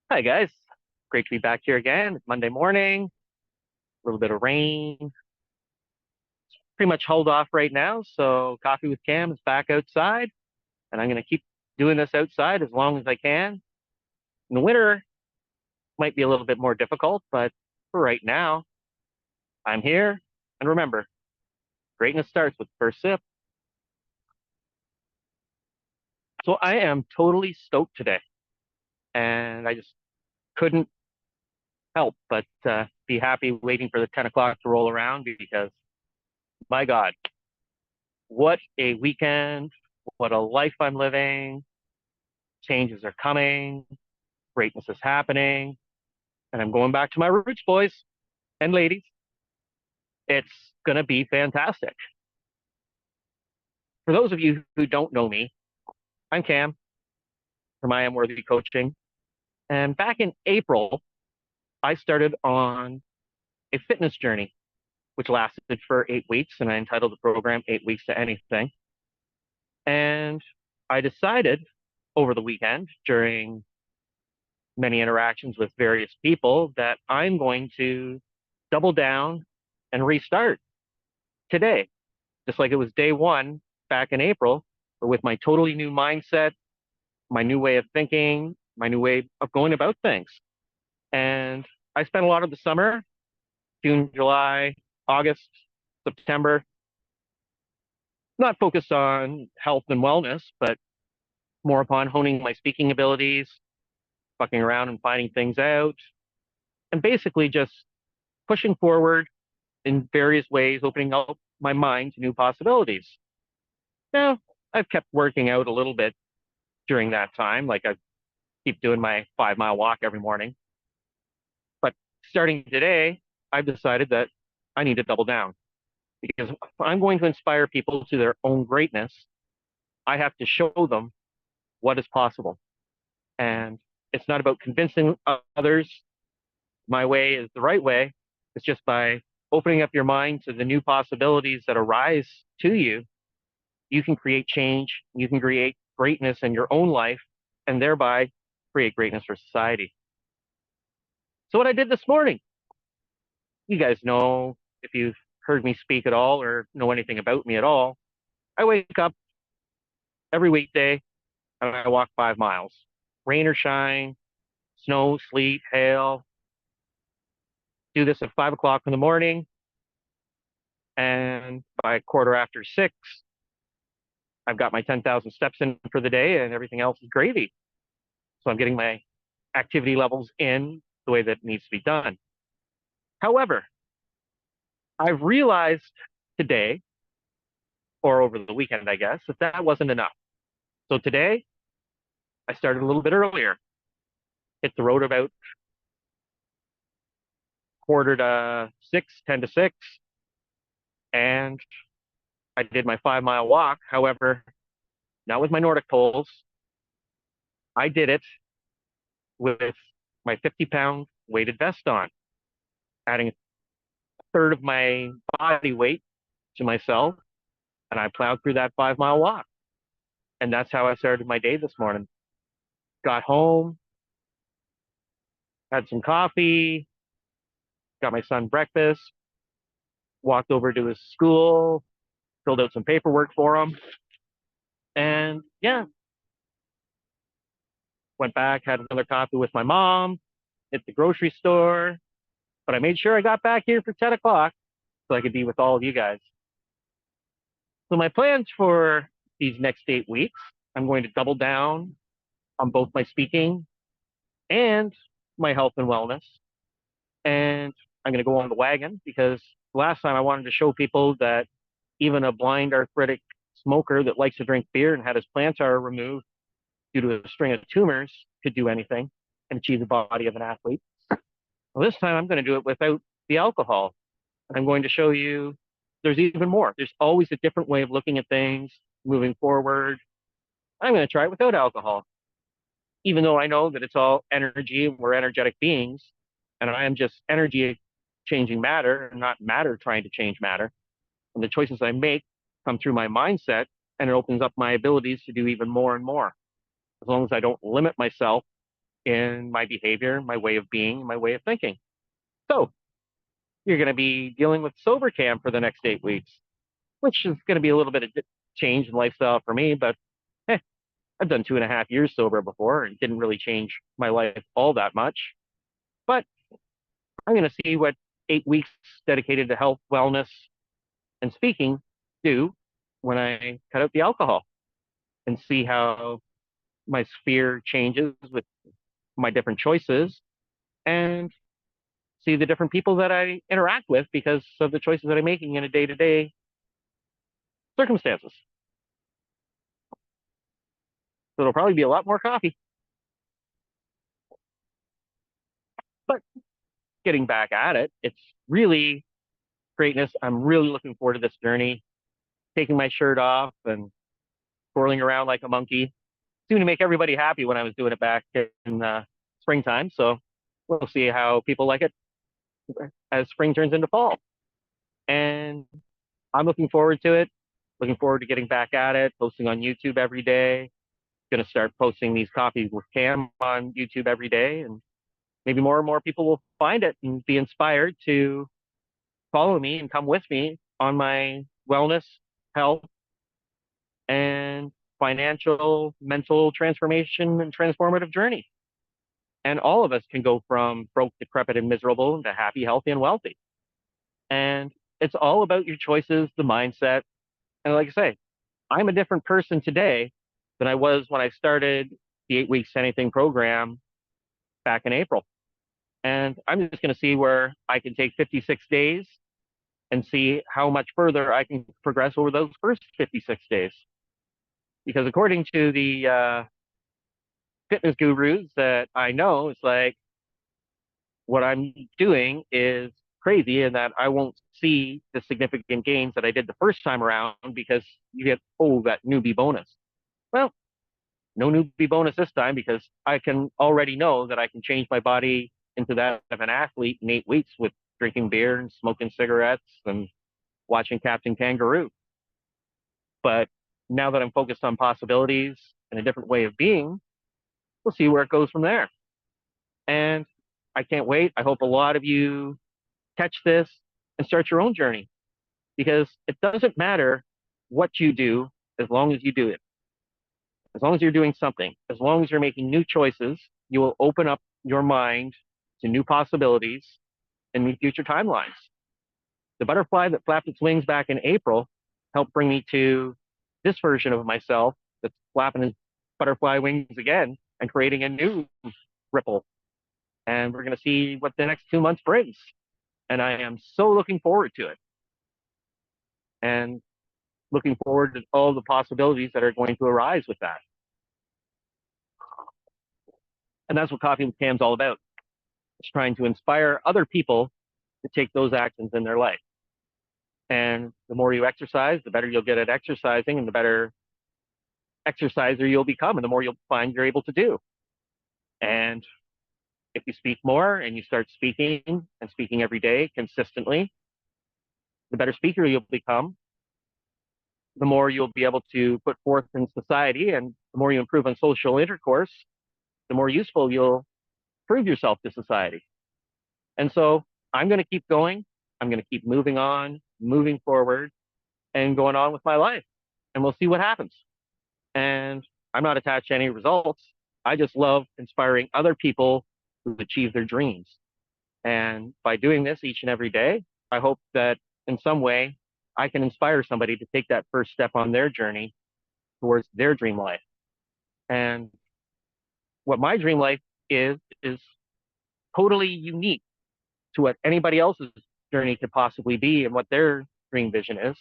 Hi guys, great to be back here again. It's Monday morning, a little bit of rain, pretty much hauled off right now. So Coffee with Cam is back outside, and I'm going to keep doing this outside as long as I can. In the winter, might be a little bit more difficult, but for right now, I'm here. And remember, greatness starts with the first sip. So I am totally stoked today, and I just couldn't help but be happy waiting for the 10 o'clock to roll around because my God, what a weekend, what a life I'm living. Changes are coming, greatness is happening, and I'm going back to my roots, boys and ladies. It's going to be fantastic. For those of you who don't know me, I'm Cam from I Am Worthy Coaching. And back in April, I started on a fitness journey, which lasted for 8 weeks, and I entitled the program 8 Weeks to Anything. And I decided over the weekend, during many interactions with various people, that I'm going to double down and restart today, just like it was day one back in April, but with my totally new mindset, my new way of thinking, my new way of going about things. And I spent a lot of the summer, June, July, August, September, not focused on health and wellness, but more upon honing my speaking abilities, fucking around and finding things out, and basically just pushing forward in various ways, opening up my mind to new possibilities. Now, I've kept working out a little bit during that time. Like I keep doing my 5 mile walk every morning. But starting today, I've decided that I need to double down because if I'm going to inspire people to their own greatness, I have to show them what is possible. And it's not about convincing others my way is the right way. It's just by opening up your mind to the new possibilities that arise to you, you can create change, you can create greatness in your own life, and thereby create greatness for society. So, what I did this morning, you guys know if you've heard me speak at all or know anything about me at all, I wake up every weekday and I walk 5 miles, rain or shine, snow, sleet, hail. Do this at 5 o'clock in the morning, and by quarter after 6, I've got my 10,000 steps in for the day, and everything else is gravy. So I'm getting my activity levels in the way that needs to be done. However, I've realized today, or over the weekend, I guess, that that wasn't enough. So today, I started a little bit earlier, hit the road about quarter to 6, 10 to 6, and I did my 5 mile walk. However, not with my Nordic poles. I did it with my 50-pound weighted vest on, adding a third of my body weight to myself, and I plowed through that 5 mile walk. And that's how I started my day this morning. Got home, had some coffee, got my son breakfast, walked over to his school, filled out some paperwork for him, and yeah, went back, had another coffee with my mom, hit the grocery store, but I made sure I got back here for 10 o'clock so I could be with all of you guys. So my plans for these next 8 weeks, I'm going to double down on both my speaking and my health and wellness. And I'm going to go on the wagon because last time I wanted to show people that even a blind arthritic smoker that likes to drink beer and had his plantar removed due to a string of tumors could do anything and achieve the body of an athlete. Well, this time I'm going to do it without the alcohol. I'm going to show you there's even more. There's always a different way of looking at things moving forward. I'm going to try it without alcohol, even though I know that it's all energy and we're energetic beings, and I am just energy changing matter, not matter trying to change matter. And the choices I make come through my mindset, and it opens up my abilities to do even more and more. As long as I don't limit myself in my behavior, my way of being, my way of thinking. So you're going to be dealing with sober cam for the next 8 weeks, which is going to be a little bit of change in lifestyle for me, but eh, I've done 2.5 years sober before and didn't really change my life all that much. But I'm going to see what 8 weeks dedicated to health, wellness, and speaking do when I cut out the alcohol and see how my sphere changes with my different choices and see the different people that I interact with because of the choices that I'm making in a day to day circumstances. So it'll probably be a lot more coffee. But getting back at it, it's really greatness. I'm really looking forward to this journey, taking my shirt off and twirling around like a monkey. Seemed to make everybody happy when I was doing it back in springtime. So we'll see how people like it as spring turns into fall. And I'm looking forward to it. Looking forward to getting back at it, posting on YouTube every day. Going to start posting these coffees with Cam on YouTube every day, and maybe more and more people will find it and be inspired to follow me and come with me on my wellness, health, and financial, mental transformation and transformative journey. And all of us can go from broke, decrepit, and miserable to happy, healthy, and wealthy. And it's all about your choices, the mindset. And like I say, I'm a different person today than I was when I started the 8 weeks anything program back in April. And I'm just going to see where I can take 56 days and see how much further I can progress over those first 56 days. Because according to the fitness gurus that I know, it's like what I'm doing is crazy and that I won't see the significant gains that I did the first time around because you get, oh, that newbie bonus. Well, no newbie bonus this time because I can already know that I can change my body into that of an athlete in 8 weeks with drinking beer and smoking cigarettes and watching Captain Kangaroo. But now that I'm focused on possibilities and a different way of being, we'll see where it goes from there. And I can't wait. I hope a lot of you catch this and start your own journey because it doesn't matter what you do as long as you do it. As long as you're doing something, as long as you're making new choices, you will open up your mind to new possibilities and new future timelines. The butterfly that flapped its wings back in April helped bring me to this version of myself that's flapping his butterfly wings again and creating a new ripple. And we're going to see what the next 2 months brings. And I am so looking forward to it. And looking forward to all the possibilities that are going to arise with that. And that's what Coffee with Cam's all about. It's trying to inspire other people to take those actions in their life. And the more you exercise, the better you'll get at exercising and the better exerciser you'll become and the more you'll find you're able to do. And if you speak more and you start speaking and speaking every day consistently, the better speaker you'll become, the more you'll be able to put forth in society, and the more you improve on social intercourse, the more useful you'll prove yourself to society. And so I'm going to keep going. I'm going to keep moving on, moving forward, and going on with my life. And we'll see what happens. And I'm not attached to any results. I just love inspiring other people to achieve their dreams. And by doing this each and every day, I hope that in some way I can inspire somebody to take that first step on their journey towards their dream life. And what my dream life is totally unique to what anybody else's journey could possibly be and what their dream vision is.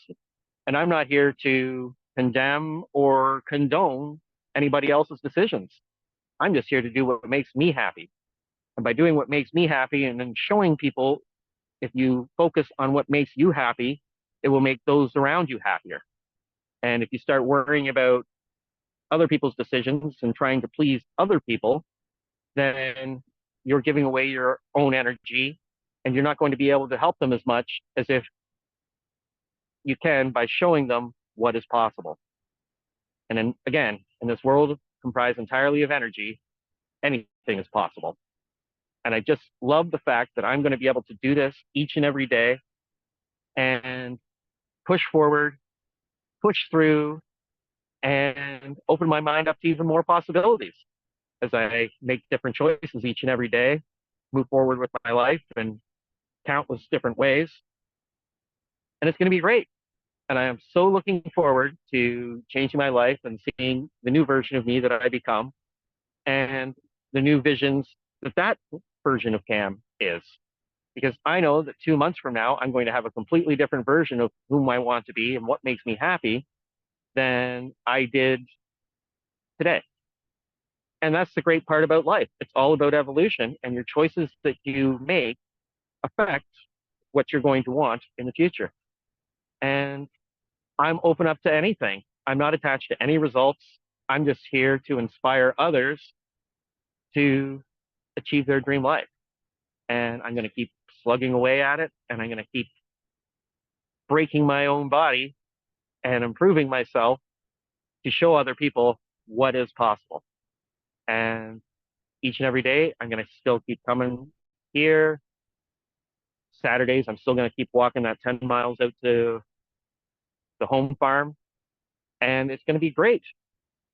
And I'm not here to condemn or condone anybody else's decisions. I'm just here to do what makes me happy. And by doing what makes me happy and then showing people, if you focus on what makes you happy, it will make those around you happier. And if you start worrying about other people's decisions and trying to please other people, then you're giving away your own energy and you're not going to be able to help them as much as if you can by showing them what is possible. And then again, in this world comprised entirely of energy, anything is possible. And I just love the fact that I'm going to be able to do this each and every day and push forward, push through, and open my mind up to even more possibilities as I make different choices each and every day, move forward with my life in countless different ways. And it's going to be great. And I am so looking forward to changing my life and seeing the new version of me that I become and the new visions that that version of Cam is. Because I know that 2 months from now, I'm going to have a completely different version of whom I want to be and what makes me happy than I did today. And that's the great part about life. It's all about evolution, and your choices that you make affect what you're going to want in the future. And I'm open up to anything. I'm not attached to any results. I'm just here to inspire others to achieve their dream life. And I'm going to keep slugging away at it, and I'm going to keep breaking my own body and improving myself to show other people what is possible. And each and every day, I'm going to still keep coming here. Saturdays, I'm still going to keep walking that 10 miles out to the home farm. And it's going to be great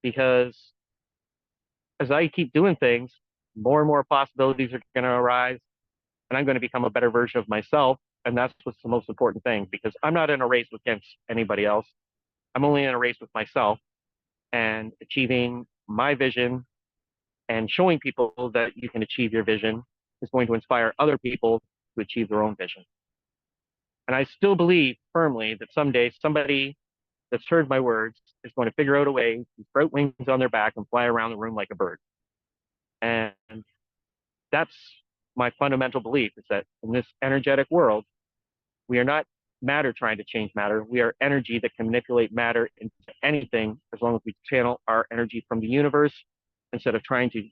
because as I keep doing things, more and more possibilities are going to arise. And I'm going to become a better version of myself. And that's what's the most important thing because I'm not in a race against anybody else. I'm only in a race with myself and achieving my vision and showing people that you can achieve your vision is going to inspire other people to achieve their own vision. And I still believe firmly that someday somebody that's heard my words is going to figure out a way to sprout wings on their back and fly around the room like a bird. And that's my fundamental belief is that in this energetic world, we are not matter trying to change matter. We are energy that can manipulate matter into anything as long as we channel our energy from the universe instead of trying to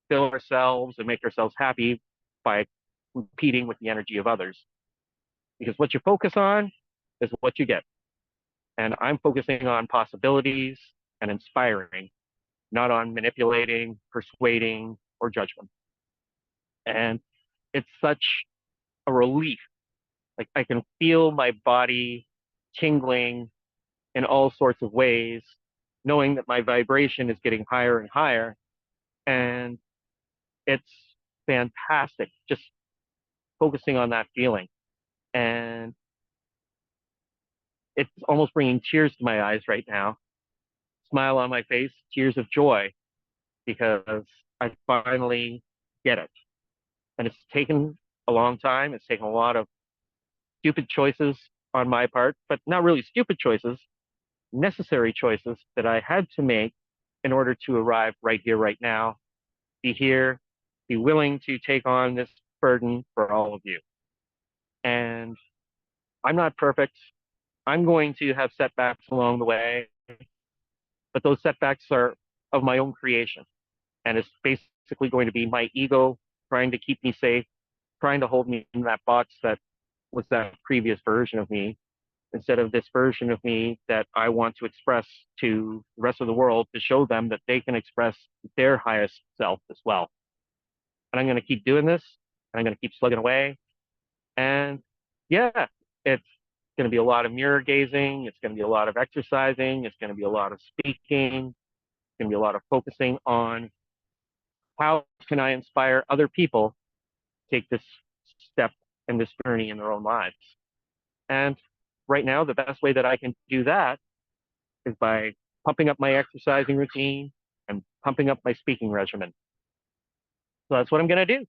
fill ourselves and make ourselves happy by competing with the energy of others. Because what you focus on is what you get. And I'm focusing on possibilities and inspiring, not on manipulating, persuading, or judgment. And it's such a relief. Like I can feel my body tingling in all sorts of ways, knowing that my vibration is getting higher and higher. And it's fantastic just focusing on that feeling. And it's almost bringing tears to my eyes right now, smile on my face, tears of joy, because I finally get it. And it's taken a long time. It's taken a lot of stupid choices on my part, but not really stupid choices, necessary choices that I had to make in order to arrive right here, right now, be here, be willing to take on this burden for all of you. And I'm not perfect. I'm going to have setbacks along the way, but those setbacks are of my own creation. And it's basically going to be my ego trying to keep me safe, trying to hold me in that box that was that previous version of me, instead of this version of me that I want to express to the rest of the world to show them that they can express their highest self as well. And I'm going to keep doing this, and I'm going to keep slugging away. And yeah, it's going to be a lot of mirror gazing. It's going to be a lot of exercising. It's going to be a lot of speaking. It's going to be a lot of focusing on how can I inspire other people to take this step and this journey in their own lives. And right now, the best way that I can do that is by pumping up my exercising routine and pumping up my speaking regimen. So that's what I'm going to do.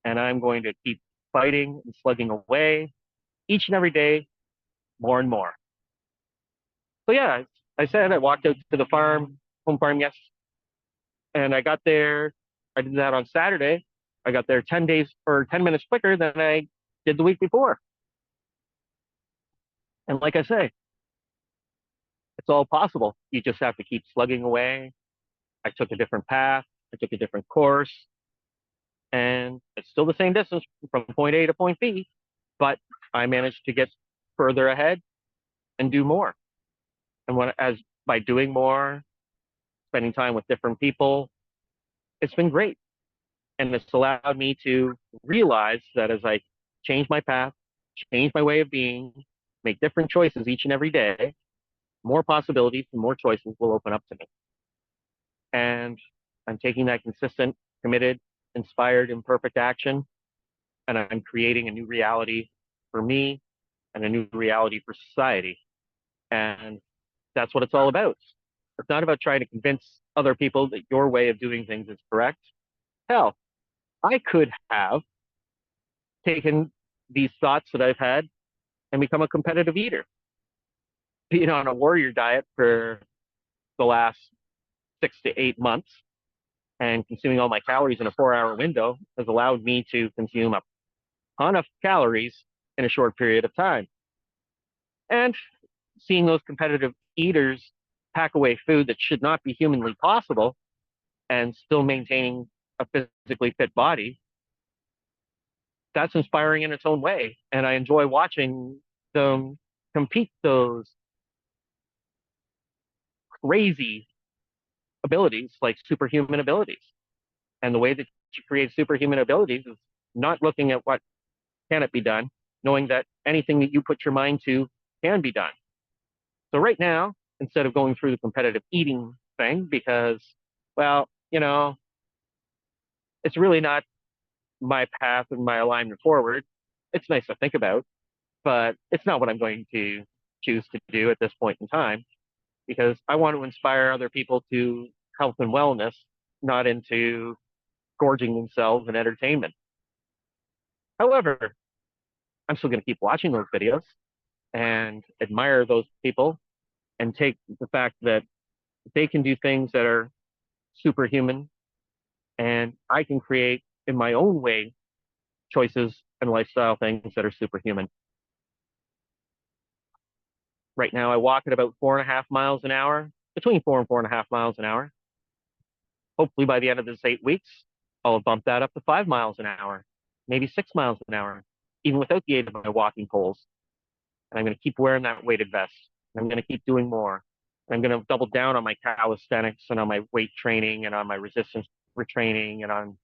And I'm going to keep fighting and slugging away each and every day, more and more. So yeah, I said I walked out to the farm, home farm, yes. And I got there. I did that on Saturday. I got there 10 days or 10 minutes quicker than I did the week before. And like I say, it's all possible. You just have to keep slugging away. I took a different path. I took a different course. And it's still the same distance from point A to point B, but I managed to get further ahead and do more. And when, as by doing more, spending time with different people, it's been great. And it's allowed me to realize that as I change my path, change my way of being, make different choices each and every day, more possibilities and more choices will open up to me. And I'm taking that consistent, committed, inspired, imperfect action, and I'm creating a new reality for me and a new reality for society. And that's what it's all about. It's not about trying to convince other people that your way of doing things is correct. Hell, I could have taken these thoughts that I've had and become a competitive eater. Being on a warrior diet for the last 6 to 8 months and consuming all my calories in a 4 hour window has allowed me to consume a ton of calories in a short period of time. And seeing those competitive eaters pack away food that should not be humanly possible and still maintaining a physically fit body, that's inspiring in its own way. And I enjoy watching them compete those crazy abilities, like superhuman abilities. And the way that you create superhuman abilities is not looking at what can it be done, knowing that anything that you put your mind to can be done. So right now, instead of going through the competitive eating thing, because, well, it's really not my path and my alignment forward. It's nice to think about, but it's not what I'm going to choose to do at this point in time because I want to inspire other people to health and wellness, not into gorging themselves in entertainment. However, I'm still going to keep watching those videos and admire those people and take the fact that they can do things that are superhuman and I can create in my own way choices and lifestyle things that are superhuman. Right now, I walk at about 4.5 miles an hour, between 4 and 4.5 miles an hour. Hopefully, by the end of this 8 weeks, I'll bump that up to 5 miles an hour, maybe 6 miles an hour, even without the aid of my walking poles. And I'm going to keep wearing that weighted vest. And I'm going to keep doing more. And I'm going to double down on my calisthenics and on my weight training and on my resistance retraining and on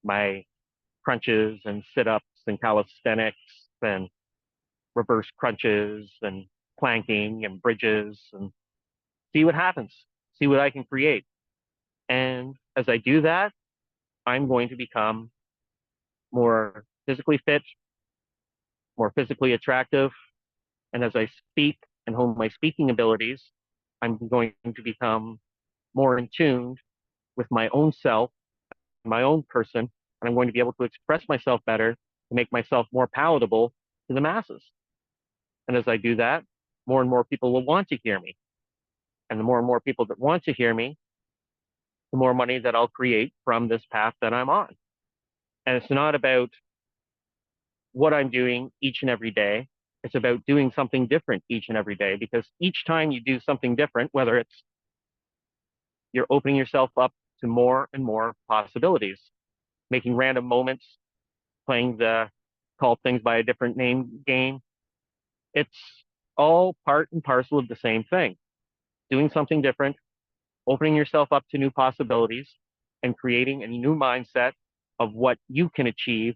my crunches and sit ups and calisthenics and reverse crunches and planking and bridges and see what happens, see what I can create. And as I do that, I'm going to become more physically fit, more physically attractive. And as I speak and hone my speaking abilities, I'm going to become more in tune with my own self, my own person, and I'm going to be able to express myself better to make myself more palatable to the masses. And as I do that, more and more people will want to hear me. And the more and more people that want to hear me, the more money that I'll create from this path that I'm on. And it's not about what I'm doing each and every day. It's about doing something different each and every day because each time you do something different, whether it's you're opening yourself up to more and more possibilities, making random moments, playing the call things by a different name game, it's all part and parcel of the same thing. Doing something different, opening yourself up to new possibilities, and creating a new mindset of what you can achieve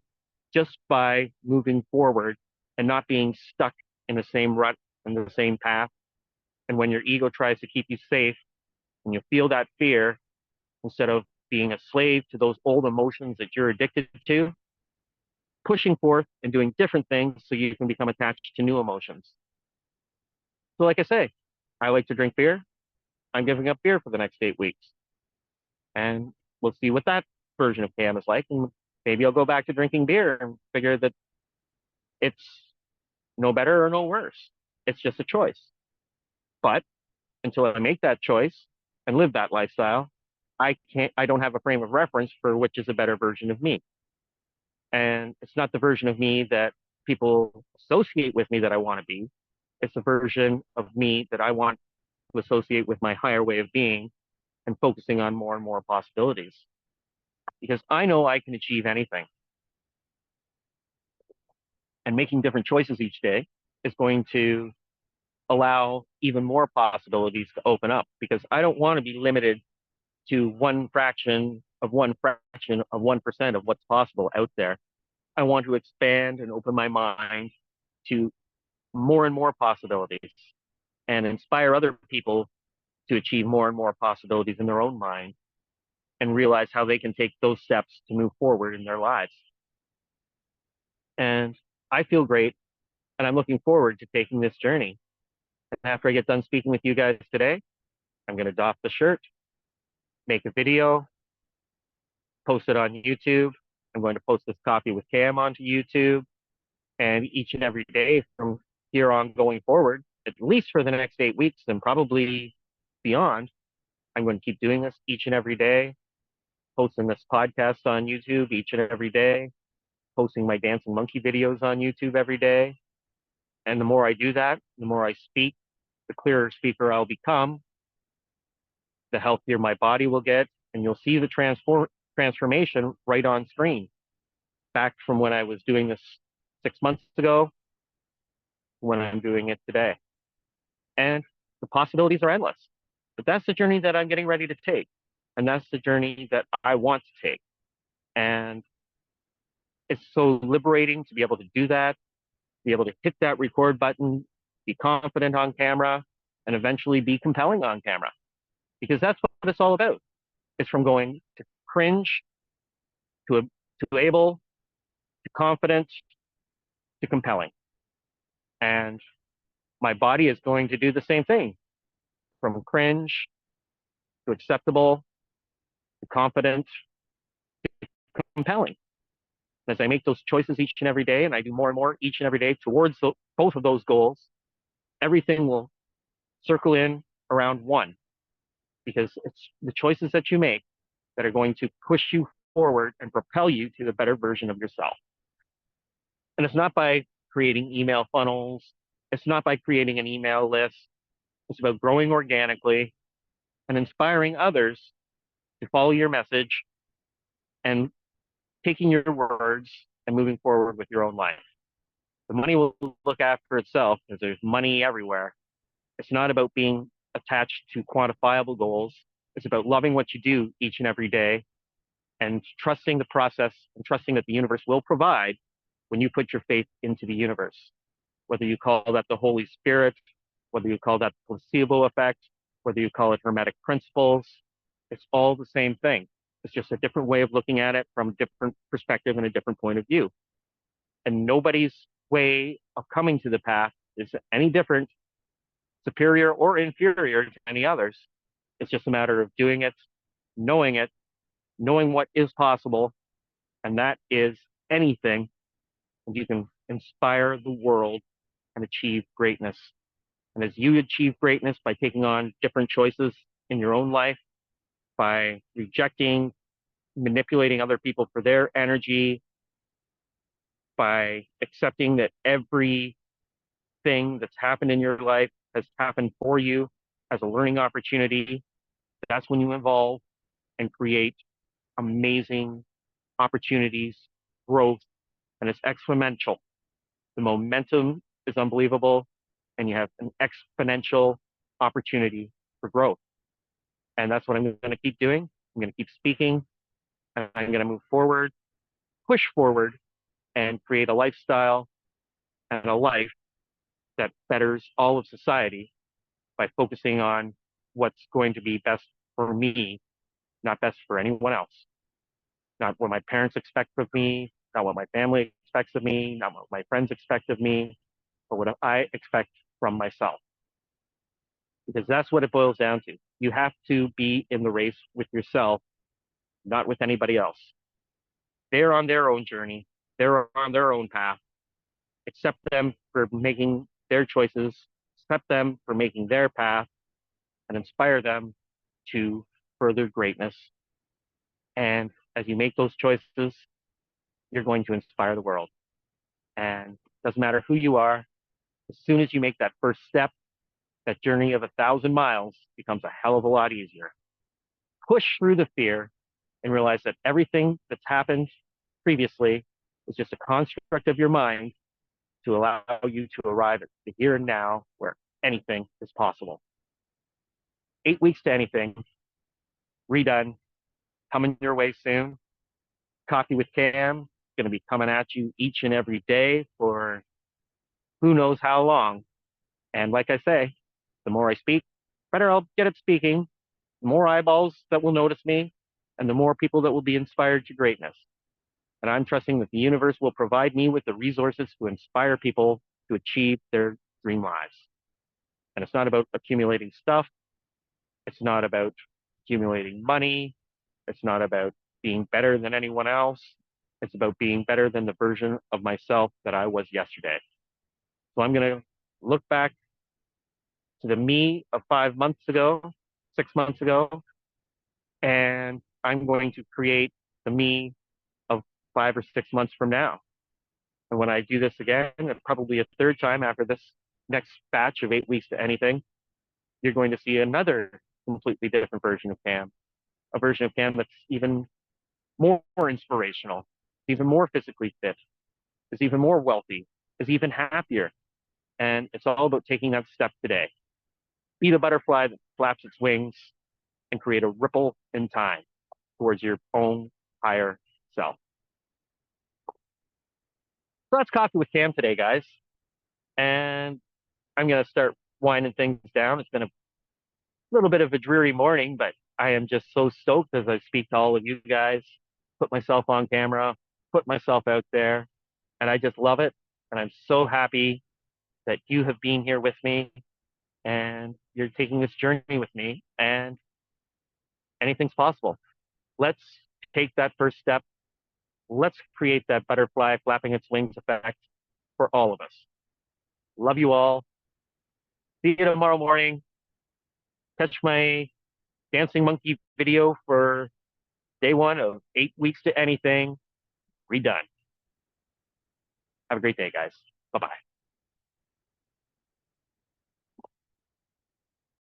just by moving forward and not being stuck in the same rut and the same path. And when your ego tries to keep you safe and you feel that fear, instead of being a slave to those old emotions that you're addicted to, pushing forth and doing different things so you can become attached to new emotions. So, like I say, I like to drink beer. I'm giving up beer for the next 8 weeks. And we'll see what that version of Cam is like. And maybe I'll go back to drinking beer and figure that it's no better or no worse. It's just a choice. But until I make that choice and live that lifestyle, I don't have a frame of reference for which is a better version of me. And it's not the version of me that people associate with me that I want to be. It's a version of me that I want to associate with my higher way of being and focusing on more and more possibilities because I know I can achieve anything. And making different choices each day is going to allow even more possibilities to open up because I don't want to be limited to one fraction of 1% of what's possible out there. I want to expand and open my mind to more and more possibilities and inspire other people to achieve more and more possibilities in their own mind and realize how they can take those steps to move forward in their lives. And I feel great, and I'm looking forward to taking this journey. And after I get done speaking with you guys today, I'm going to doff the shirt, make a video, post it on YouTube. I'm going to post this coffee with Cam onto YouTube. And each and every day from here on going forward, at least for the next 8 weeks and probably beyond, I'm going to keep doing this each and every day, posting this podcast on YouTube each and every day, posting my dancing monkey videos on YouTube every day. And the more I do that, the more I speak, the clearer speaker I'll become, the healthier my body will get, and you'll see the transformation right on screen. Back from when I was doing this 6 months ago, when I'm doing it today. And the possibilities are endless. But that's the journey that I'm getting ready to take. And that's the journey that I want to take. And it's so liberating to be able to do that, be able to hit that record button, be confident on camera, and eventually be compelling on camera. Because that's what it's all about. It's from going to cringe to able to confident to compelling. And my body is going to do the same thing, from cringe to acceptable to confident to compelling. As I make those choices each and every day, and I do more and more each and every day towards both of those goals, everything will circle in around one, because it's the choices that you make that are going to push you forward and propel you to the better version of yourself. And it's not by creating email funnels. It's not by creating an email list. It's about growing organically and inspiring others to follow your message and taking your words and moving forward with your own life. The money will look after itself because there's money everywhere. It's not about being attached to quantifiable goals. It's about loving what you do each and every day and trusting the process and trusting that the universe will provide when you put your faith into the universe. Whether you call that the Holy Spirit, whether you call that placebo effect, whether you call it hermetic principles, it's all the same thing. It's just a different way of looking at it from a different perspective and a different point of view. And nobody's way of coming to the path is any different, superior or inferior to any others. It's just a matter of doing it, knowing what is possible, and that is anything. And you can inspire the world and achieve greatness. And as you achieve greatness by taking on different choices in your own life, by rejecting, manipulating other people for their energy, by accepting that everything that's happened in your life has happened for you as a learning opportunity, that's when you evolve and create amazing opportunities, growth, and it's exponential. The momentum is unbelievable, and you have an exponential opportunity for growth. And that's what I'm going to keep doing. I'm going to keep speaking, and I'm going to move forward, push forward, and create a lifestyle and a life that betters all of society by focusing on what's going to be best for me, not best for anyone else. Not what my parents expect of me, not what my family expects of me, not what my friends expect of me, but what I expect from myself. Because that's what it boils down to. You have to be in the race with yourself, not with anybody else. They're on their own journey. They're on their own path. Accept them for making their choices, accept them for making their path, and inspire them to further greatness. And as you make those choices, you're going to inspire the world. And it doesn't matter who you are, as soon as you make that first step, that journey of 1,000 miles becomes a hell of a lot easier. Push through the fear and realize that everything that's happened previously is just a construct of your mind to allow you to arrive at the here and now where anything is possible. 8 weeks to anything. redone, coming your way soon. Coffee with Cam, going to be coming at you each and every day for who knows how long. And like I say, the more I speak, better I'll get at speaking, the more eyeballs that will notice me, and the more people that will be inspired to greatness. And I'm trusting that the universe will provide me with the resources to inspire people to achieve their dream lives. And it's not about accumulating stuff. It's not about accumulating money. It's not about being better than anyone else. It's about being better than the version of myself that I was yesterday. So I'm going to look back to the me of 5 months ago, 6 months ago, and I'm going to create the me of 5 or 6 months from now. And when I do this again, and probably a third time after this next batch of 8 weeks to anything, you're going to see another completely different version of Cam, a version of Cam that's even more inspirational, even more physically fit, is even more wealthy, is even happier. And it's all about taking that step today. Be the butterfly that flaps its wings and create a ripple in time towards your own higher self. So that's Coffee with Cam today, guys. And I'm going to start winding things down. It's been a little bit of a dreary morning, but I am just so stoked as I speak to all of you guys, put myself on camera, put myself out there, and I just love it. And I'm so happy that you have been here with me and you're taking this journey with me, and anything's possible. Let's take that first step. Let's create that butterfly flapping its wings effect for all of us. Love you all. See you tomorrow morning. Catch my dancing monkey video for day one of 8 weeks to anything. Redone. Have a great day, guys. Bye bye.